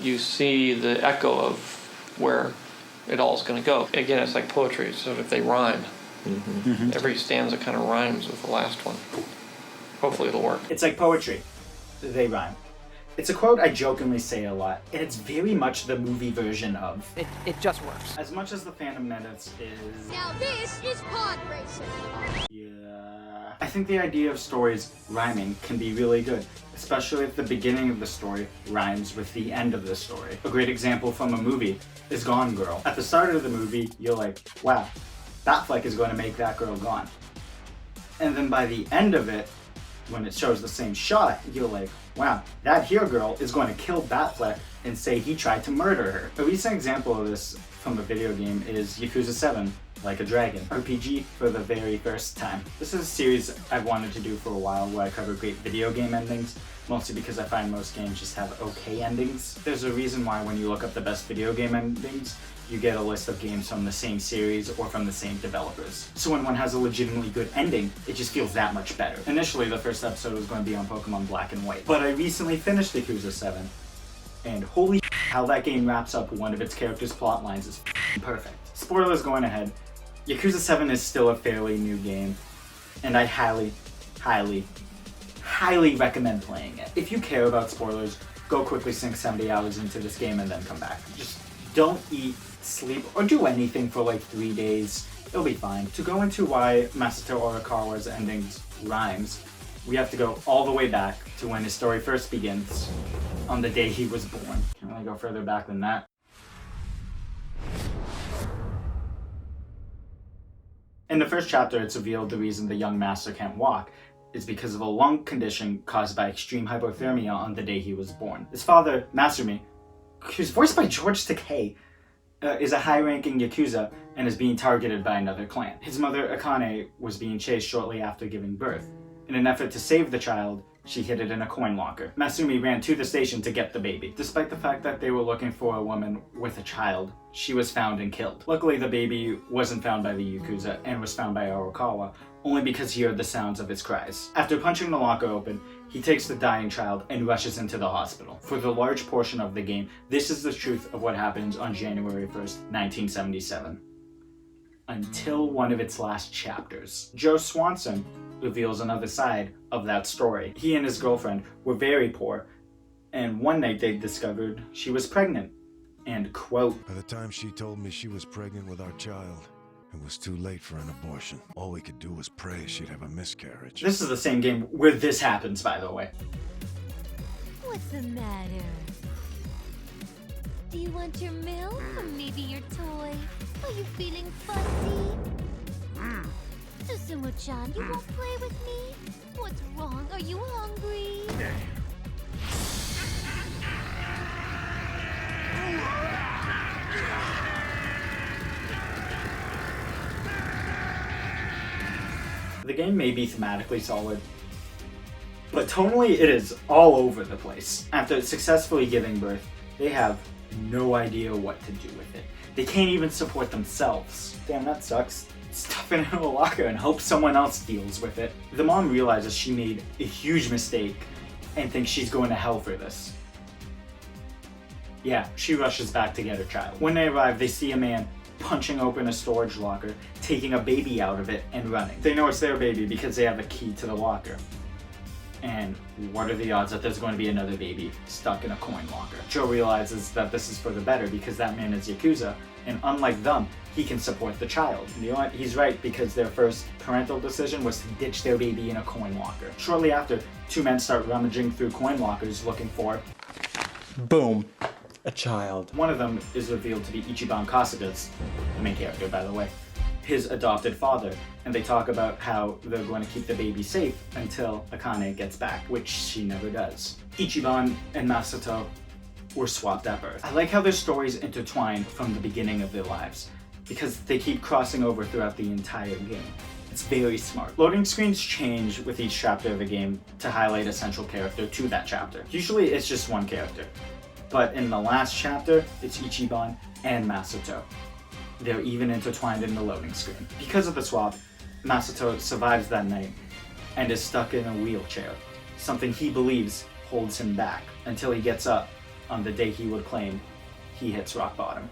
you see the echo of where it all is going to go. Again, it's like poetry, so if they rhyme, every stanza kind of rhymes with the last one. Hopefully it'll work. It's like poetry. They rhyme. It's a quote I jokingly say a lot, and it's very much the movie version of. It just works. As much as the Phantom Menace is... Now this is pod racing. Yeah... I think the idea of stories rhyming can be really good, especially if the beginning of the story rhymes with the end of the story. A great example from a movie is Gone Girl. At the start of the movie, you're like, wow, Batfleck is going to make that girl gone. And then by the end of it, when it shows the same shot, you're like, wow, that here girl is going to kill Batfleck and say he tried to murder her. A recent example of this from a video game is Yakuza 7, Like a Dragon, RPG for the very first time. This is a series I've wanted to do for a while where I cover great video game endings, mostly because I find most games just have okay endings. There's a reason why when you look up the best video game endings, you get a list of games from the same series or from the same developers. So when one has a legitimately good ending, it just feels that much better. Initially, the first episode was going to be on Pokemon Black and White, but I recently finished Yakuza 7, and holy how that game wraps up one of its characters' plot lines is perfect. Spoilers going ahead, Yakuza 7 is still a fairly new game, and I highly recommend playing it. If you care about spoilers, go quickly sink 70 hours into this game and then come back. Just don't eat, sleep, or do anything for like 3 days. It'll be fine. To go into why Masato Arakawa's endings rhymes, we have to go all the way back to when his story first begins, on the day he was born. Can't really go further back than that. In the first chapter, it's revealed the reason the young master can't walk is because of a lung condition caused by extreme hypothermia on the day he was born. His father, Masumi, who's voiced by George Takei, is a high-ranking Yakuza and is being targeted by another clan. His mother, Akane, was being chased shortly after giving birth. In an effort to save the child, she hid it in a coin locker. Masumi ran to the station to get the baby. Despite the fact that they were looking for a woman with a child, she was found and killed. Luckily, the baby wasn't found by the Yakuza and was found by Arakawa, only because he heard the sounds of its cries. After punching the locker open, he takes the dying child and rushes into the hospital. For the large portion of the game, this is the truth of what happens on January 1st, 1977. Until one of its last chapters. Joe Swanson reveals another side of that story. He and his girlfriend were very poor, and one night they discovered she was pregnant. And quote, "By the time she told me she was pregnant with our child, it was too late for an abortion. All we could do was pray she'd have a miscarriage." This is the same game where this happens, by the way. What's the matter? Do you want your milk or maybe your toy? Are you feeling fussy? Susumu-chan, you won't play with me? What's wrong? Are you hungry? The game may be thematically solid, but tonally it is all over the place. After successfully giving birth, they have no idea what to do with it. They can't even support themselves. Damn, that sucks. Stuff it in a locker and hope someone else deals with it. The mom realizes she made a huge mistake and thinks she's going to hell for this. Yeah, she rushes back to get her child. When they arrive, they see a man punching open a storage locker, taking a baby out of it, and running. They know it's their baby because they have a key to the locker. And what are the odds that there's going to be another baby stuck in a coin locker? Joe realizes that this is for the better because that man is Yakuza, and unlike them, he can support the child. And you know what? He's right, because their first parental decision was to ditch their baby in a coin locker. Shortly after, two men start rummaging through coin lockers looking for... Boom. A child. One of them is revealed to be Ichiban Kasuga's, the main character, by the way, his adopted father, and they talk about how they're going to keep the baby safe until Akane gets back, which she never does. Ichiban and Masato were swapped at birth. I like how their stories intertwine from the beginning of their lives, because they keep crossing over throughout the entire game. It's very smart. Loading screens change with each chapter of the game to highlight a central character to that chapter. Usually it's just one character, but in the last chapter, it's Ichiban and Masato. They're even intertwined in the loading screen. Because of the swap, Masato survives that night and is stuck in a wheelchair, something he believes holds him back, until he gets up on the day he would claim he hits rock bottom.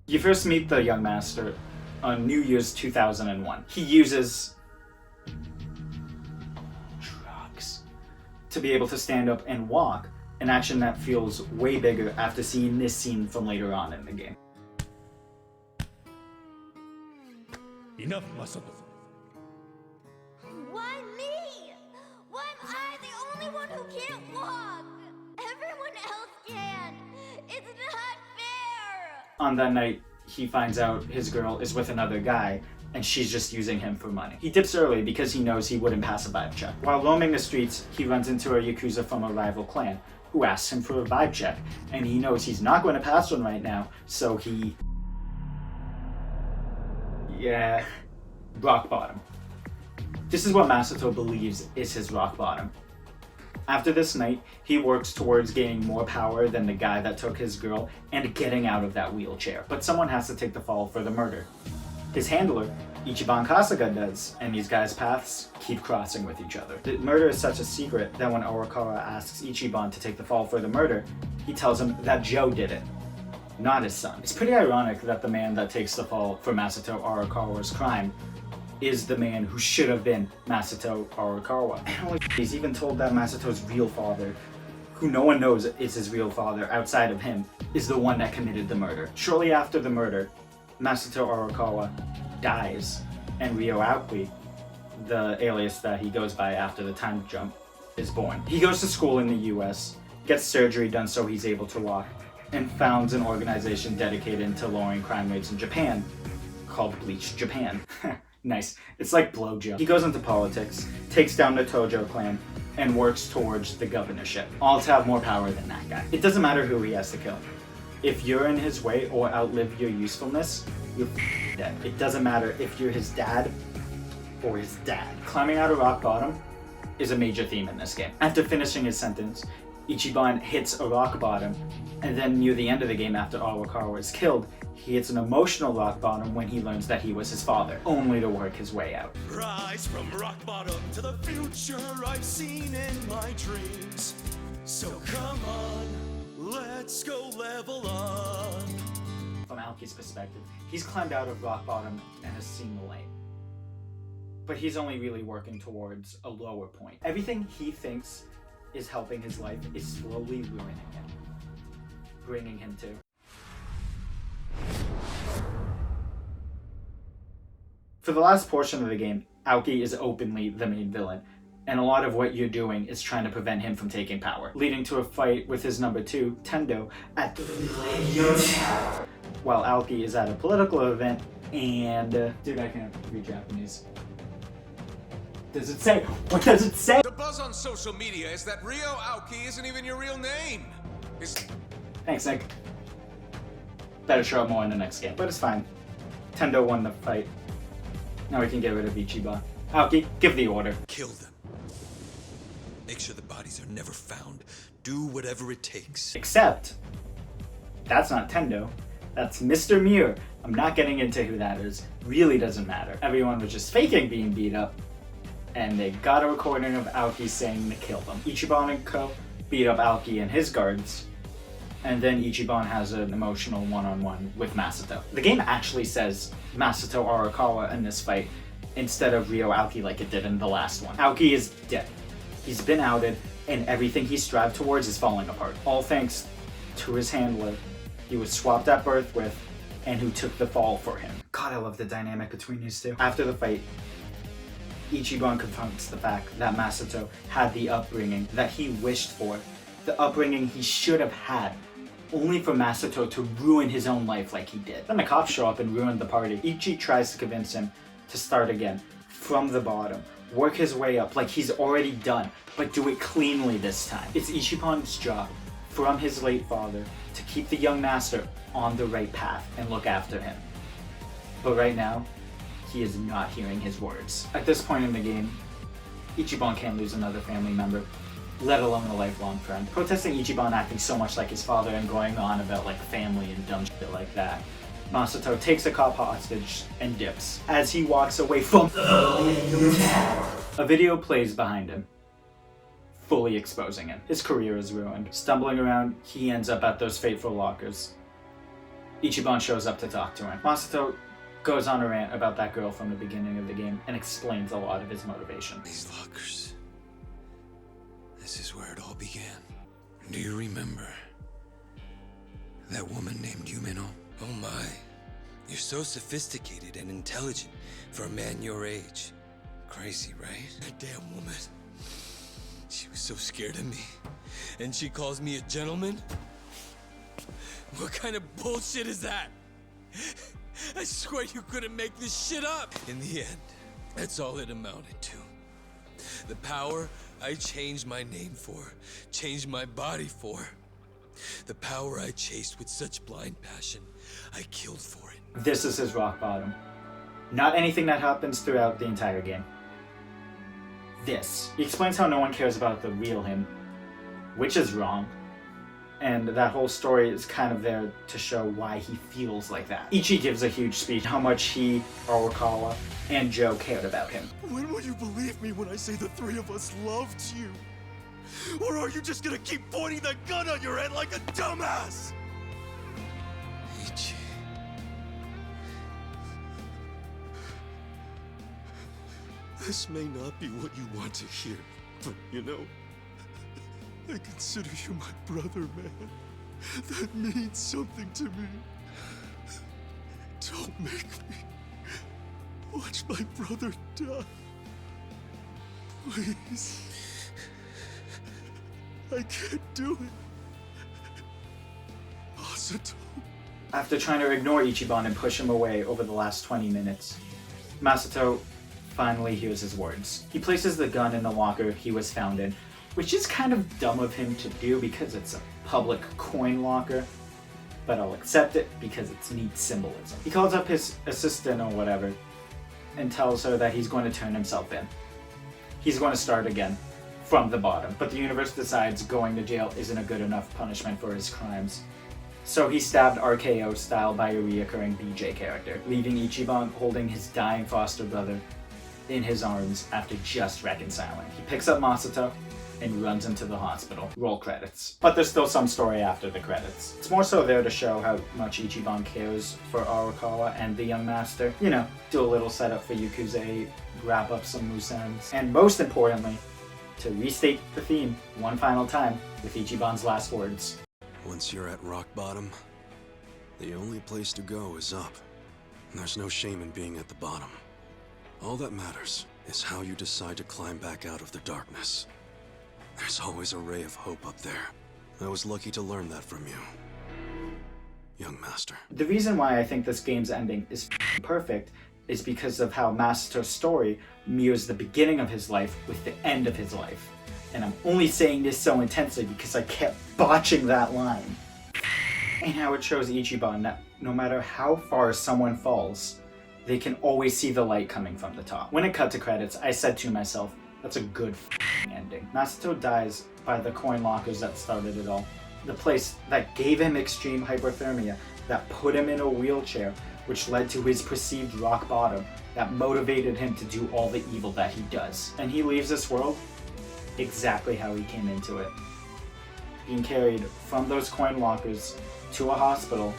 You first meet the young master on New Year's 2001. He uses drugs to be able to stand up and walk, an action that feels way bigger after seeing this scene from later on in the game. Enough, Masato. Why me? Why am I the only one who can't walk? Everyone else can. It's not fair. On that night, he finds out his girl is with another guy, and she's just using him for money. He dips early because he knows he wouldn't pass a vibe check. While roaming the streets, he runs into a Yakuza from a rival clan, who asks him for a vibe check, and he knows he's not going to pass one right now, so he... yeah, rock bottom. This is what Masato believes is his rock bottom. After this night, he works towards gaining more power than the guy that took his girl and getting out of that wheelchair. But someone has to take the fall for the murder. His handler, Ichiban Kasuga, does, and these guys' paths keep crossing with each other. The murder is such a secret that when Arakawa asks Ichiban to take the fall for the murder, he tells him that Joe did it, not his son. It's pretty ironic that the man that takes the fall for Masato Arakawa's crime is the man who should have been Masato Arakawa. And he's even told that Masato's real father, who no one knows is his real father outside of him, is the one that committed the murder. Shortly after the murder, Masato Arakawa dies, and Ryo Aoki, the alias that he goes by after the time jump, is born. He goes to school in the US, gets surgery done so he's able to walk, and founds an organization dedicated to lowering crime rates in Japan, called Bleach Japan. Nice. It's like Blowjo. He goes into politics, takes down the Tojo clan, and works towards the governorship, all to have more power than that guy. It doesn't matter who he has to kill. If you're in his way or outlive your usefulness, you're dead. It doesn't matter if you're his dad or his dad. Climbing out of rock bottom is a major theme in this game. After finishing his sentence, Ichiban hits a rock bottom, and then near the end of the game after Arakawa is killed, he hits an emotional rock bottom when he learns that he was his father, only to work his way out. Rise from rock bottom to the future I've seen in my dreams. So come on, let's go level up. From Aoki's perspective, he's climbed out of rock bottom and has seen the light. But he's only really working towards a lower point. Everything he thinks is helping his life is slowly ruining him, bringing him to. For the last portion of the game, Aoki is openly the main villain, and a lot of what you're doing is trying to prevent him from taking power, leading to a fight with his number 2, Tendo, at the Millennium Tower, while Aoki is at a political event, and dude, I can't read Japanese. Does it say? What does it say? The buzz on social media is that Ryo Aoki isn't even your real name. Thanks, Nick. Better show up more in the next game, but it's fine. Tendo won the fight. Now we can get rid of Ichiban. Aoki, give the order. Kill them. Make sure the bodies are never found. Do whatever it takes. Except, that's not Tendo. That's Mr. Muir. I'm not getting into who that is. Really doesn't matter. Everyone was just faking being beat up, and they got a recording of Aoki saying to kill them. Ichiban and Co. beat up Aoki and his guards, and then Ichiban has an emotional one-on-one with Masato. The game actually says Masato Arakawa in this fight instead of Ryo Aoki like it did in the last one. Aoki is dead. He's been outed, and everything he strived towards is falling apart. All thanks to his handler he was swapped at birth with, and who took the fall for him. God, I love the dynamic between these two. After the fight, Ichiban confronts the fact that Masato had the upbringing that he wished for, the upbringing he should have had, only for Masato to ruin his own life like he did. Then the cops show up and ruin the party. Ichi tries to convince him to start again, from the bottom, work his way up like he's already done, but do it cleanly this time. It's Ichiban's job, from his late father, to keep the young master on the right path and look after him. But right now, he is not hearing his words. At this point in the game, Ichiban can't lose another family member, let alone a lifelong friend. Protesting Ichiban acting so much like his father and going on about like family and dumb shit like that, Masato takes a cop hostage and dips. As he walks away from the tower, a video plays behind him. fully exposing him. His career is ruined. Stumbling around, he ends up at those fateful lockers. Ichiban shows up to talk to him. Masato goes on a rant about that girl from the beginning of the game and explains a lot of his motivation. These lockers. This is where it all began. Do you remember that woman named Yumino? Oh my. You're so sophisticated and intelligent for a man your age. Crazy, right? That damn woman. She was so scared of me. And she calls me a gentleman? What kind of bullshit is that? I swear you couldn't make this shit up. In the end, that's all it amounted to. The power I changed my name for, changed my body for. The power I chased with such blind passion, I killed for it. This is his rock bottom. Not anything that happens throughout the entire game. This. He explains how no one cares about the real him, which is wrong. And that whole story is kind of there to show why he feels like that. Ichi gives a huge speech how much he, Arakawa, and Joe cared about him. When will you believe me when I say the three of us loved you? Or are you just gonna keep pointing that gun on your head like a dumbass? Ichi. This may not be what you want to hear, but you know, I consider you my brother, man. That means something to me. Don't make me watch my brother die. Please. I can't do it. Masato. After trying to ignore Ichiban and push him away over the last 20 minutes, Masato finally hears his words. He places the gun in the locker he was found in, which is kind of dumb of him to do because it's a public coin locker, but I'll accept it because it's neat symbolism. He calls up his assistant or whatever and tells her that he's going to turn himself in. He's going to start again from the bottom, but the universe decides going to jail isn't a good enough punishment for his crimes. So he stabbed RKO style by a reoccurring BJ character, leaving Ichiban holding his dying foster brother in his arms after just reconciling. He picks up Masato and runs into the hospital. Roll credits. But there's still some story after the credits. It's more so there to show how much Ichiban cares for Arakawa and the young master. You know, do a little setup for Yakuza 8, wrap up some loose ends, and most importantly, to restate the theme one final time with Ichiban's last words. Once you're at rock bottom, the only place to go is up. There's no shame in being at the bottom. All that matters is how you decide to climb back out of the darkness. There's always a ray of hope up there. I was lucky to learn that from you, young master. The reason why I think this game's ending is perfect is because of how Masato's story mirrors the beginning of his life with the end of his life. And I'm only saying this so intensely because I kept botching that line. And how it shows Ichiban that no matter how far someone falls, they can always see the light coming from the top. When it cut to credits, I said to myself, that's a good ending. Masato dies by the coin lockers that started it all. The place that gave him extreme hypothermia, that put him in a wheelchair, which led to his perceived rock bottom, that motivated him to do all the evil that he does. And he leaves this world exactly how he came into it. Being carried from those coin lockers to a hospital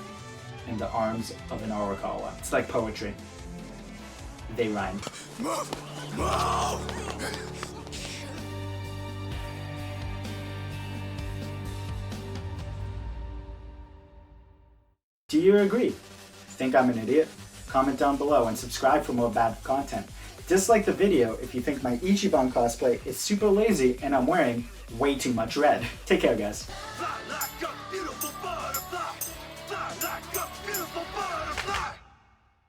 in the arms of an Arakawa. It's like poetry. They rhyme. Do you agree? Think I'm an idiot? Comment down below and subscribe for more bad content. Dislike the video if you think my Ichiban cosplay is super lazy and I'm wearing way too much red. Take care, guys.